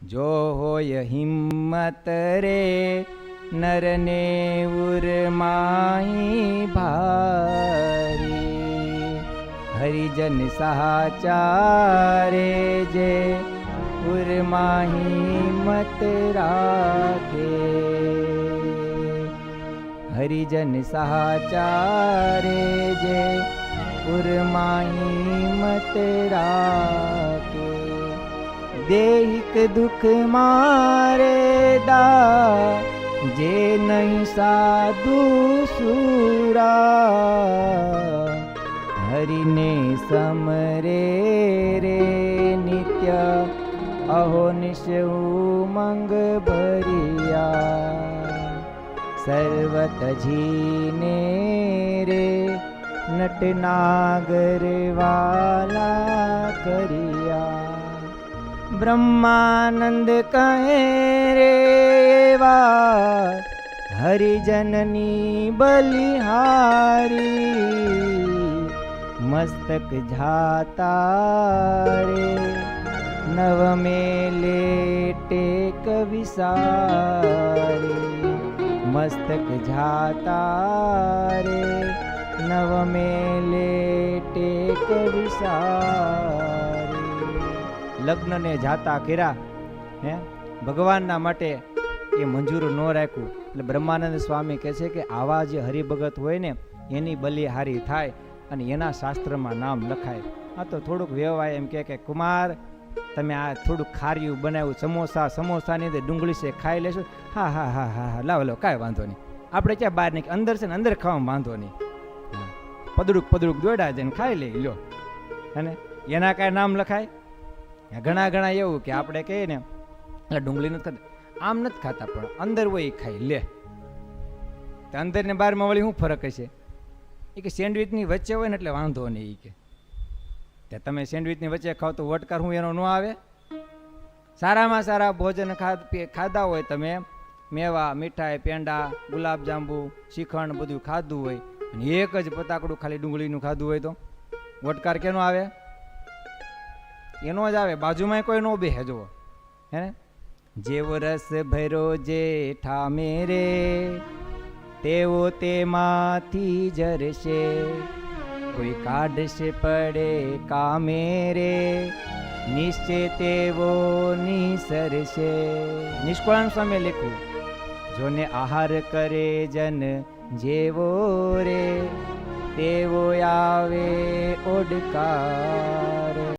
જો હોય હિંમત રે નરને ઉરમાઈ ભારી, હરિજન સહાચારે જે ઉરમાં હિંમત રાખે, હરિજન સહાચારે જે ઉરમાં હિંમત રાખે, દેહિક દુઃખ મારે દા જે નહીં સાધુ સુરા, હરિને સમરે રે નિત્ય અહોનિશ ઉમંગ ભરિયા, સર્વત જીને રે નટનાગર વાલા કર્યા, બ્રહ્માનંદ કહે રે એવા હરિજનની બલિહારી, મસ્તક જાતા રે નવ મેલે ટેક વિસારી, મસ્તક જાતા રે નવ મેલે ટેક વિસારી, લગ્નને જાતા કર્યા હે ભગવાનના માટે એ મંજૂર ન રાખ્યું. એટલે બ્રહ્માનંદ સ્વામી કહે છે કે આવા જે હરિભગત હોય ને એની બલિહારી થાય અને એના શાસ્ત્રમાં નામ લખાય. આ તો થોડુંક વ્યવહાય એમ કે કુમાર તમે આ થોડુંક ખાર્યું બનાવ્યું, સમોસાની અંદર ડુંગળી છે ખાઈ લેશો, હા હા હા હા હા લાવો કાંઈ વાંધો નહીં, આપણે ક્યાં બહાર નહીં, અંદર છે ને અંદર ખાવામાં વાંધો નહીં, પદડુક દોડા જઈને ખાઈ લઈ લો, અને એના કાંઈ નામ લખાય. ઘણા એવું કે આપણે કહીએ ને એટલે ડુંગળી નથી ખાતા, આમ નથી ખાતા પણ અંદર હોય ખાઈ લે, અંદર ને બહારમાં વળી શું ફરક હશે? એ કે સેન્ડવિચની વચ્ચે હોય ને એટલે વાંધો નહીં, કે તમે સેન્ડવિચની વચ્ચે ખાવ તો વટકાર હું એનો ન આવે? સારામાં સારા ભોજન ખાધા હોય તમે, મેવા મીઠાઈ પેંડા ગુલાબજાંબુ શ્રીખંડ બધું ખાધું હોય અને એક જ પતાકડું ખાલી ડુંગળીનું ખાધું હોય તો વટકાર કેનો આવે? એનો જ આવે, બાજુમાં કોઈ નો બેહે જુઓ હે ને. જેવો રસ ભરો જેઠા મેરે તેવો તેમાંથી જરશે, કોઈ કાઢશે પડે કામે રે નિશ્ચય તેવો નિસરશે. નિષ્કુળાનંદ સ્વામી લખ્યું, જોને આહાર કરે જન જેવો રે તેવો આવે ઓડકાર.